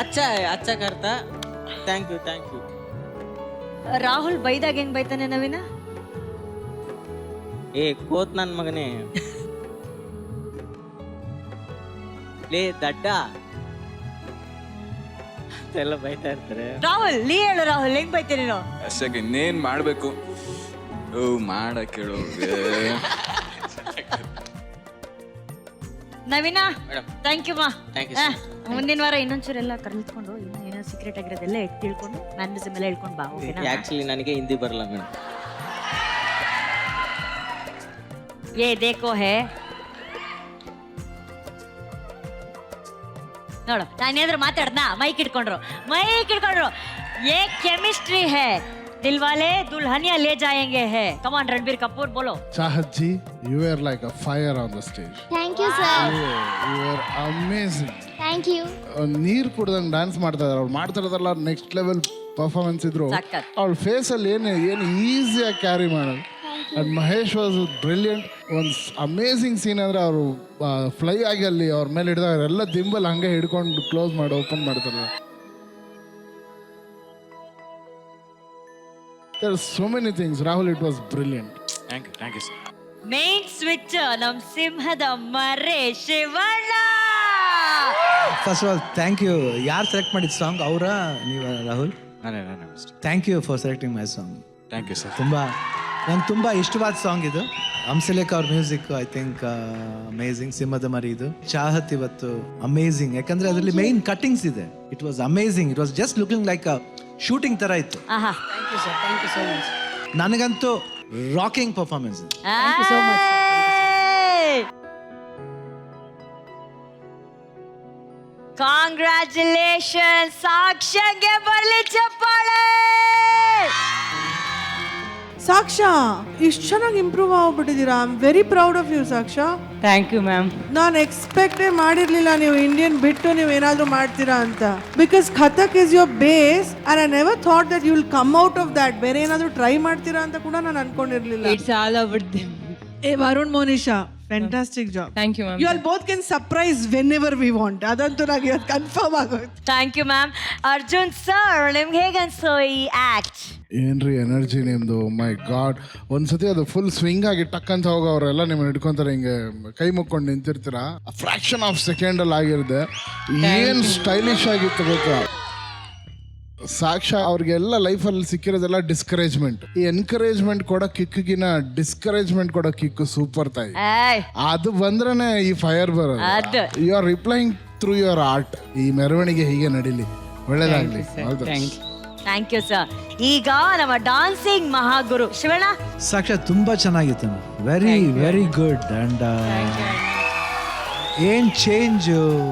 अच्छा करता. Thank you. Rahul ಬೈದಾಗ ಹೆಂಗ್ ಬೈತಾನೆ ನವೀನ? ಕೋತ್ ನನ್ ಮಗನೇ. ಲೇ ದಡ್ಡ ಎಲ್ಲ ಬೈತಾ ಇರ್ತಾರೆ. ರಾಹುಲ್ ನೀ ಹೇಳು, ರಾಹುಲ್ ಹೆಂಗ್ ಬೈತೀನಿ ನೀನು? ಅಷ್ಟಕ್ಕೆ ಇನ್ನೇನ್ ಮಾಡ್ಬೇಕು? ಮಾಡಕ್ ಹೇಳು. ನವೀನ ಥ್ಯಾಂಕ್ ಯು ಮಾ. Thank you so much. ಮುಂದಿನ ವಾರ ಇನ್ನೊಂಚೂರೆಲ್ಲ ಕಲ್ತ್ಕೊಂಡು ಏನೋ ಸೀಕ್ರೆಟ್ ಆಗಿರೋದೆಲ್ಲ ತಿಳ್ಕೊಂಡು ಮ್ಯಾನರಿಸಮ್ ಎಲ್ಲ ಹೇಳ್ಕೊಂಡು ಬಾ. ಓಕೆನಾ? ಆಕ್ಚುಲಿ ನನಗೆ ಹಿಂದಿ ಬರಲ್ಲ ಮೇಡಮ್. ಏ ದೇಖೋ ಹೇ ನೋಡು, ನಾನೇನಾದ್ರೂ ಮಾತಾಡ್ದಾ? ಮೈಕ್ ಇಟ್ಕೊಂಡ್ರು ಏ ಕೆಮಿಸ್ಟ್ರಿ ಹೇ ದಿಲ್ವಾಲೆ ದುಲ್ಹನಿಯಾ ಲೇ ಜಾಯೆಂಗೆ ಹೇ. ಕಮ್ ಆನ್ ರಣಬೀರ್ ಕಪೂರ್ ಬೋಲೋ. Chahat ji, you were like a fire on the stage. Thank you, sir. You were amazing. Thank you. ನೀರ್ ಕುಡ್ದಂಗೆ ಡ್ಯಾನ್ಸ್ ಮಾಡ್ತಾ ಇದಾರೆ ಅವ್ರು. ಮಾಡ್ತಾ ಇರೋದಲ್ಲ ನೆಕ್ಸ್ಟ್ ಲೆವೆಲ್ ಪರ್ಫಾರ್ಮೆನ್ಸ್ ಇದ್ರು. ಸಖತ್. ಅವ್ಳ ಫೇಸ್ ಅಲ್ಲಿ ಏನು ಈಸಿಯಾಗಿ ಕ್ಯಾರಿ ಮಾಡೋದು. And Mahesh was brilliant. ಒಂದು ಅಮೇಸಿಂಗ್ ಸೀನ್ ಅಂದ್ರೆ ಅವರು ಫ್ಲೈ ಆಗಿ ಅಲ್ಲಿ ಅವ್ರ ಮೇಲೆ ಹಿಡಿದಾಗ ಎಲ್ಲ ದಿಂಬಲ್ ಹಂಗೆ ಹಿಡ್ಕೊಂಡು ಕ್ಲೋಸ್ ಮಾಡಿ ಓಪನ್ ಮಾಡ್ತಾರೆ. There are so many things. Rahul, it was brilliant. Thank you sir. Main switch ನಮ್ ಸಿಂಹದ ಮರೆ Shivanna. First of all thank you. ಯಾರು ಸೆಲೆಕ್ಟ್ ಮಾಡಿದ ಸಾಂಗ್ ಅವರ ನೀವು ರಾಹುಲ್? ನಾನೇ thank you for selecting my song. Thank you sir. ನಂಗೆ ತುಂಬ ಇಷ್ಟವಾದ ಸಾಂಗ್ ಇದು. ಹಂಸಲೇಖ ಅವ್ರ ಮ್ಯೂಸಿಕ್ ಐ ಥಿಂಕ್ ಅಮೇಝಿಂಗ್. ಸಿಂಹದ ಮರಿ ಇದು ಚಾಹತ್ ಇವತ್ತು ಅಮೇಝಿಂಗ್. ಯಾಕಂದ್ರೆ ಅದರಲ್ಲಿ ಮೈನ್ ಕಟಿಂಗ್ಸ್ ಇದೆ. It was amazing. It was just looking like a shooting ತರ ಇತ್ತು. ಆಹಾ, ನನಗಂತೂ rocking performance. Thank you so much. Congratulation. ಸಾಕ್ಷ್ಯಗೆ ಬರ್ಲಿ ಚಪ್ಪಾಳೆ. ಸಾಕ್ಷಾ, ಇಷ್ಟು ಚೆನ್ನಾಗಿ ಇಂಪ್ರೂವ್ ಆಗ್ಬಿಟ್ಟಿದ್ದೀರಾ. I am very proud of you Saksha. Thank you ma'am. ನಾನು ಎಕ್ಸ್ಪೆಕ್ಟೇ ಮಾಡಿರ್ಲಿಲ್ಲ ನೀವು ಇಂಡಿಯನ್ ಬಿಟ್ಟು ನೀವು ಏನಾದರೂ ಮಾಡ್ತೀರಾ ಅಂತ. Because Kathak is your base and I never thought that you will come out of that. ಬೇರೆ ಏನಾದರೂ ಟ್ರೈ ಮಾಡ್ತೀರಾ ಅಂತ ಕೂಡ ನಾನು ಅನ್ಕೊಂಡಿರ್ಲಿಲ್ಲ. It's all about them. Varun Monisha, fantastic job. Thank you ma'am. You all both can surprise whenever we want. ಅದಂತೂ ನನಗೆ confirm ಆಗೋಯ್ತು. ಥ್ಯಾಂಕ್ ಯು ಮ್ಯಾಮ್. ಅರ್ಜುನ್ ಸರ್, ನಿಮ್ಗೆ ಹೇಗನ್ಸೋ ಈ ಆಕ್ಟ್? ಏನ್ರಿ ಎನರ್ಜಿ ನಿಮ್ದು. My god. ಒಂದ್ಸತಿ ಅದು ಫುಲ್ ಸ್ವಿಂಗ್ ಆಗಿ ಟಕ್ ಅಂತ ಹೋಗೋರೆಲ್ಲ ನಿಮ್ಮನ್ನ ಹಿಡ್ಕೊಂತಾರೆ, ಹಿಂಗೆ ಕೈ ಮುಕ್ಕೊಂಡು ನಿಂತಿರ್ತೀರಾ. ಫ್ರಾಕ್ಷನ್ ಆಫ್ ಸೆಕೆಂಡ್ ಅಲ್ಲಿ ಆಗಿರುತ್ತೆ. ಏನ್ ಸ್ಟೈಲಿಶ್ ಆಗಿತ್ತು ಗೊತ್ತಾ. ಸಾಕ್ಷಾ ಅವ್ರಿಗೆಲ್ಲ ಲೈಫಲ್ಲಿ ಸಿಕ್ಕಿರೋದೆಲ್ಲ ಡಿಸ್ಕರೇಜ್ಮೆಂಟ್. ಈ ಎನ್ಕರೇಜ್ಮೆಂಟ್ ಕೊಡೋ ಕಿಕ್ಕಿನ ಡಿಸ್ಕರೇಜ್ಮೆಂಟ್ ಕೊಡೋ ಕಿಕ್ ಸೂಪರ್ ತಾಯಿ. ಅದು ಬಂದ್ರೇನೆ ಈ ಫೈರ್ ಬರೋದು. You are replying through your art. ಈ ಮೆರವಣಿಗೆ ಹೀಗೆ ನಡೀಲಿ, ಒಳ್ಳೇದಾಗ್ಲಿ. Thank you sir. ಈಗ ನಮ್ಮ ಡಾನ್ಸಿಂಗ್ ಮಹಾಗುರು ಶಿವಣ್ಣ. ಸಾಕ್ಷಾತ್ ತುಂಬಾ ಚೆನ್ನಾಗಿತ್ತು. Very very good. ಅಂಡ್ ಏನ್ change,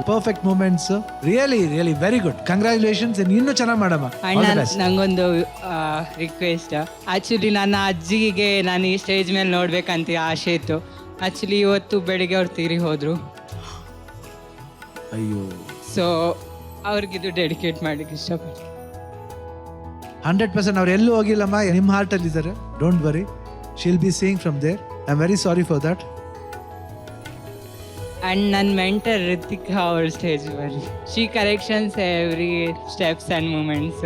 perfect moments. Really really very good. Congratulations. ಇನ್ನೂ ಚೆನ್ನಾಗಿ ಮಾಡಮ್ಮ. ನಂಗೊಂದು ರಿಕ್ವೆಸ್ಟ್. ಆಕ್ಚುಲಿ ನನ್ನ ಅಜ್ಜಿಗೆ ನಾನು ಈ ಸ್ಟೇಜ್ ಮೇಲೆ ನೋಡ್ಬೇಕಂತ ಆಸೆ ಇತ್ತು. ಆಕ್ಚುಲಿ ಇವತ್ತು ಬೆಳಿಗ್ಗೆ ಅವ್ರು ತೀರಿ ಹೋದ್ರು. ಅಯ್ಯೋ. ಸೊ ಅವ್ರಿಗಿದು ಡೆಡಿಕೇಟ್ ಮಾಡಲಿಕ್ಕೆ ಇಷ್ಟಪಡ್ತೀನಿ. 100% ಅವ್ರು ಎಲ್ಲೂ ಹೋಗಿಲ್ಲಮ್ಮ, ನಿಮ್ಮ ಹಾರ್ಟ್ ಅಲ್ಲಿ ಇದ್ದಾರೆ. Don't worry, she'll be seeing from there. I am very sorry for that. And ನನ್ನ ಮೆಂಟರ್ ರಿತಿಕಾ ಅವ್ರ ಸ್ಟೇಜ್ ಬರಲಿ. She corrections every steps and moments.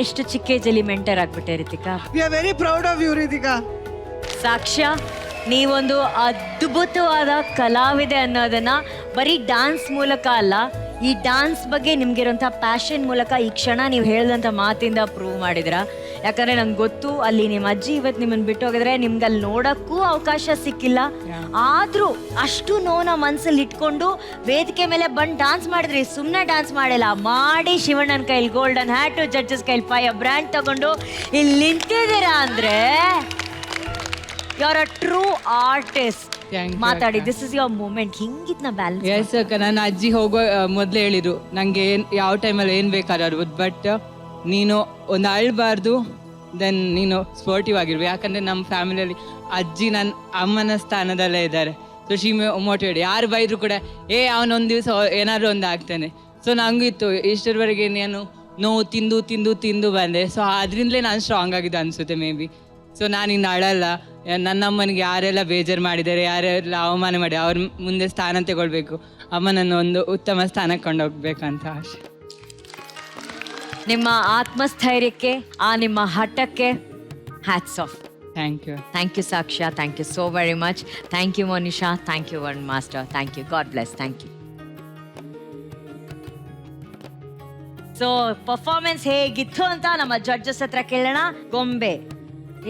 ಎಷ್ಟು ಚಿಕ್ಕ ಏಜಲ್ಲಿ ಮೆಂಟರ್ ಆಗ್ಬಿಟ್ಟೆ Ritika. We are very proud of you Ritika. Sakshya, ನೀವೊಂದು ಅದ್ಭುತವಾದ ಕಲಾವಿದೆ ಅನ್ನೋದನ್ನ ಬರೀ ಡಾನ್ಸ್ ಮೂಲಕ ಅಲ್ಲ, ಈ ಡಾನ್ಸ್ ಬಗ್ಗೆ ನಿಮ್ಗಿರೋಂಥ ಪ್ಯಾಷನ್ ಮೂಲಕ ಈ ಕ್ಷಣ ನೀವು ಹೇಳಿದಂಥ ಮಾತಿಂದ ಪ್ರೂವ್ ಮಾಡಿದ್ರ. ಯಾಕಂದ್ರೆ ನಂಗೆ ಗೊತ್ತು, ಅಲ್ಲಿ ನಿಮ್ಮ ಅಜ್ಜಿ ಇವತ್ತು ನಿಮ್ಮನ್ನು ಬಿಟ್ಟು ಹೋಗಿದ್ರೆ ನಿಮ್ಗೆ ಅಲ್ಲಿ ನೋಡೋಕ್ಕೂ ಅವಕಾಶ ಸಿಕ್ಕಿಲ್ಲ. ಆದರೂ ಅಷ್ಟು ನೋನ ಮನಸ್ಸಲ್ಲಿ ಇಟ್ಕೊಂಡು ವೇದಿಕೆ ಮೇಲೆ ಬಂದು ಡಾನ್ಸ್ ಮಾಡಿದ್ರಿ. ಸುಮ್ಮನೆ ಡಾನ್ಸ್ ಮಾಡಿಲ್ಲ, ಮಾಡಿ ಶಿವಣ್ಣನ ಕೈಲಿ ಗೋಲ್ಡನ್ ಹ್ಯಾಟು, ಜಡ್ಜಸ್ ಕೈಲಿ ಫೈರ್ ಬ್ರ್ಯಾಂಡ್ ತಗೊಂಡು ಇಲ್ಲಿ ನಿಂತಿದ್ದೀರಾ ಅಂದರೆ you are a true artist. ಮಾತಾಡಿ, ದಿಸ್ ಇಸ್ ಯುವರ್ ಮೂಮೆಂಟ್. ಹಿಂಗಿದ್ನ ಬ್ಯಾಲೆನ್ಸ್. ಎಸ್ ಅಕ್ಕ, ನನ್ನ ಅಜ್ಜಿ ಹೋಗೋ ಮೊದಲೇ ಹೇಳಿದ್ರು ನನಗೆ ಯಾವ ಟೈಮಲ್ಲಿ ಏನು ಬೇಕಾದ್ರೂ ಆಡ್ಬೋದು, ಬಟ್ ನೀನು ಒಂದು ಅಳ್ಬಾರ್ದು, ದೆನ್ ನೀನು ಸ್ಪೋರ್ಟಿವ್ ಆಗಿರ್ಬೇಕು. ಯಾಕಂದರೆ ನಮ್ಮ ಫ್ಯಾಮಿಲಿಯಲ್ಲಿ ಅಜ್ಜಿ ನನ್ನ ಅಮ್ಮನ ಸ್ಥಾನದಲ್ಲೇ ಇದ್ದಾರೆ. So she motivate. ಯಾರು ಬೈದ್ರು ಕೂಡ ಅವನೊಂದು ದಿವಸ ಏನಾದರೂ ಒಂದು ಆಗ್ತಾನೆ. ಸೊ ನನಗೂ ಇತ್ತು ಇಷ್ಟರವರೆಗೆ ನಾನು ನೋವು ತಿಂದು ತಿಂದು ತಿಂದು ಬಂದೆ. ಸೊ ಅದರಿಂದಲೇ ನಾನು ಸ್ಟ್ರಾಂಗ್ ಆಗಿದೆ ಅನಿಸುತ್ತೆ ಮೇ ಬಿ. ಸೊ ನಾನಿನ್ನು ಅಳಲ್ಲ. ನನ್ನಮ್ಮನಿಗೆ ಯಾರೆಲ್ಲ ಬೇಜಾರು ಮಾಡಿದ್ದಾರೆ, ಯಾರೆಲ್ಲ ಅವಮಾನ ಮಾಡಿ ಅವ್ರ ಮುಂದೆ ಸ್ಥಾನ ತಗೊಳ್ಬೇಕು, ಅಮ್ಮನನ್ನು ಒಂದು ಉತ್ತಮ ಸ್ಥಾನಕ್ಕೆ ಕೊಂಡೋಗ್ಬೇಕಂತ ಆಸೆ. ನಿಮ್ಮ ಆತ್ಮಸ್ಥೈರ್ಯಕ್ಕೆ, ಆ ನಿಮ್ಮ ಹಠಕ್ಕೆ hats off. Thank you. Thank you Sakshya, thank you so very much. Thank you Monisha, thank you world master, thank you, god bless, thank you. So performance ಹೇಗಿತ್ತು ಅಂತ ನಮ್ಮ ಜಡ್ಜಸ್ ಹತ್ರ ಕೇಳೋಣ. ಗೊಂಬೆ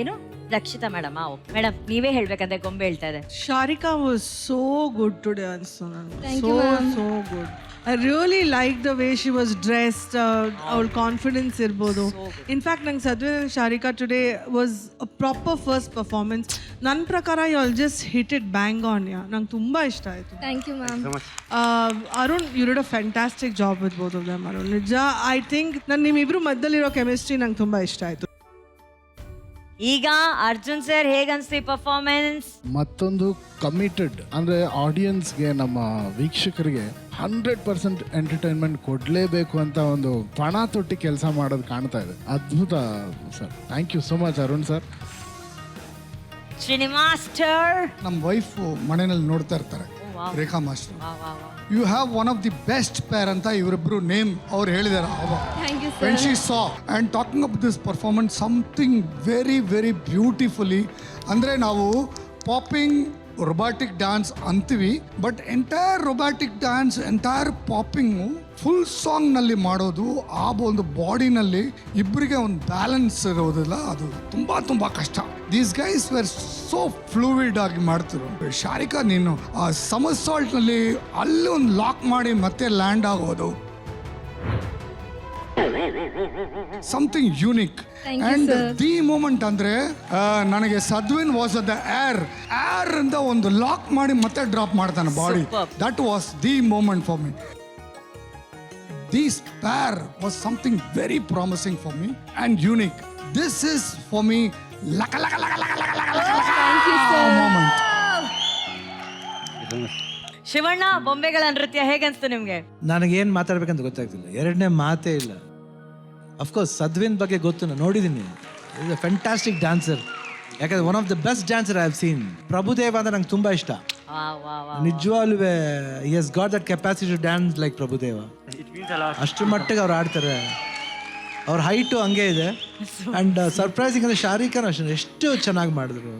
ಏನು ರಕ್ಷಿತಾ ಮೇಡಮ್, ಮೇಡಮ್ ನೀವೇ ಹೇಳ್ಬೇಕಂದ್ರೆ ಗೊಂಬೆ ಹೇಳ್ತಾ ಇದೆ. Sharika was so good today also. So good. I really liked the way she was dressed. Our confidence irbodu. In fact, nang Sadhvi and Sharika today was a proper first performance. Nan prakara you all just hit it bang on. Yeah, nang tumba ishta aitu. Thank you, ma'am. Arun, you did a fantastic job with both of them. Arun, Nija, I think nan nimibru maddaliro chemistry nang tumba ishta aitu. ಈಗ Arjun sir ಹೇಗನ್ಸ್ತು ಈ performance? ಮತ್ತೊಂದು committed ಅಂದರೆ ಆಡಿಯನ್ಸ್ಗೆ, ನಮ್ಮ ವೀಕ್ಷಕರಿಗೆ 100% entertainment ಕೊಡಲೇಬೇಕು ಅಂತ ಒಂದು ಪಣ ತೊಟ್ಟಿ ಕೆಲಸ ಮಾಡೋದು ಕಾಣ್ತಾ ಇದೆ. ಅದ್ಭುತ sir, thank you so much Arun sir. Srinivas master, ನಮ್ಮ ವೈಫ್ ಮನೆಯಲ್ಲಿ ನೋಡ್ತಾ ಇರ್ತಾರೆ, Rekha master. You have one of the best pair ಅಂತ ಇವರಿಬ್ರು ನೇಮ್ ಅವ್ರು ಹೇಳಿದಾರೆ. Thank you, sir. When she saw and talking up this performance something very very beautifully. ಅಂದರೆ ನಾವು ಪಾಪಿಂಗ್ ರೊಬ್ಯಾಟಿಕ್ ಡ್ಯಾನ್ಸ್ ಅಂತೀವಿ, but entire robotic dance, entire popping full ಸಾಂಗ್ನಲ್ಲಿ ಮಾಡೋದು, ಆ ಒಂದು ಬಾಡಿನಲ್ಲಿ ಇಬ್ಬರಿಗೆ ಒಂದು ಬ್ಯಾಲೆನ್ಸ್ ಇರೋದಿಲ್ಲ, ಅದು ತುಂಬ ತುಂಬ ಕಷ್ಟ. These guys were so fluid ಆಗಿ ಮಾಡ್ತಿರು. ಶಾರಿಕಾ, ನೀನು ಆ ಸಮಸಾಲ್ಟ್ನಲ್ಲಿ ಅಲ್ಲಿ ಒಂದು ಲಾಕ್ ಮಾಡಿ ಮತ್ತೆ ಲ್ಯಾಂಡ್ ಆಗೋದು something unique. And the moment ಅಂದ್ರೆ ನನಗೆ ಸದ್ವಿನ್ ವಾಸ್ ದ ಏರ್ ಅಂತ ಒಂದು ಲಾಕ್ ಮಾಡಿ ಮತ್ತೆ ಡ್ರಾಪ್ ಮಾಡ್ತಾನೆ body. That was the moment for me. This pair was something very promising for me and unique. This is for me laka moment. Shivanna, ಬೊಂಬೆಗಳ ನೃತ್ಯ ಹೇಗನ್ಸ್ತು ನಿಮ್ಗೆ? ನನಗೇನು ಮಾತಾಡ್ಬೇಕಂತ ಗೊತ್ತಾಗ್ತಿಲ್ಲ, ಎರಡನೇ ಮಾತೇ ಇಲ್ಲ. ಅಫ್ಕೋರ್ಸ್ ಸದ್ವಿನ್ ಬಗ್ಗೆ ಗೊತ್ತು, ನಾನು ನೋಡಿದ್ದೀನಿ. Is a fantastic dancer. ಯಾಕಂದ್ರೆ one of the best dancer I have seen. Prabhudeva ಅಂದ್ರೆ ನಂಗೆ ತುಂಬ ಇಷ್ಟ. ನಿಜವಾಗ್ಲೂ he has got that capacity to dance like Prabhudeva. ಅಷ್ಟರ ಮಟ್ಟಿಗೆ ಅವ್ರು ಆಡ್ತಾರೆ. ಅವ್ರ ಹೈಟು ಹಂಗೆ ಇದೆ. ಅಂಡ್ ಸರ್ಪ್ರೈಸಿಂಗ್ ಅಂದ್ರೆ ಶಾರಿಕಾನು ಅಷ್ಟೇ ಎಷ್ಟು ಚೆನ್ನಾಗಿ ಮಾಡಿದ್ರು.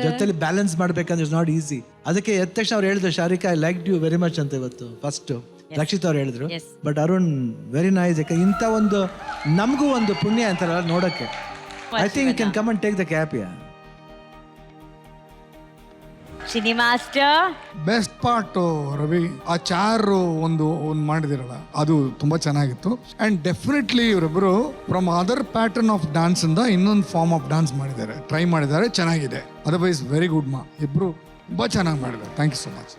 ಜೊತೆಲಿ ಬ್ಯಾಲೆನ್ಸ್ ಮಾಡ್ಬೇಕಂದ್ರೆ ಇಟ್ಸ್ ನಾಟ್ ಈಸಿ. ಅದಕ್ಕೆ ಎದ್ದ ತಕ್ಷಣ ಅವ್ರು ಹೇಳಿದ್ರು, Sharika I like you very much ಅಂತ ಇವತ್ತು ಫಸ್ಟ್ ರಕ್ಷಿತ್ ಅವ್ರು ಹೇಳಿದ್ರು. But Arun very nice. ಯಾಕೆ ಇಂಥ ಒಂದು ನಮಗೂ ಒಂದು ಪುಣ್ಯ ಅಂತಾರಲ್ಲ ನೋಡೋಕ್ಕೆ. I think you can come and take the cap. Yeah Srinivas master, best part Ravi, ಆ ಚಾರ್ ಒಂದು ಮಾಡಿದಿರಲ್ಲ, ಅದು ತುಂಬಾ ಚೆನ್ನಾಗಿತ್ತು. ಅಂಡ್ ಡೆಫಿನೆಟ್ಲಿ ಇವರಿಬ್ಬರು from other pattern of dance ಇಂದ ಇನ್ನೊಂದು ಫಾರ್ಮ್ ಆಫ್ ಡ್ಯಾನ್ಸ್ ಮಾಡಿದ್ದಾರೆ, ಟ್ರೈ ಮಾಡಿದ್ದಾರೆ, ಚೆನ್ನಾಗಿದೆ. ಅದರ್ವೈಸ್ ವೆರಿ ಗುಡ್ ಮಾ. ಇಬ್ರು ತುಂಬಾ ಚೆನ್ನಾಗಿ ಮಾಡಿದ್ದಾರೆ. Thank you so much.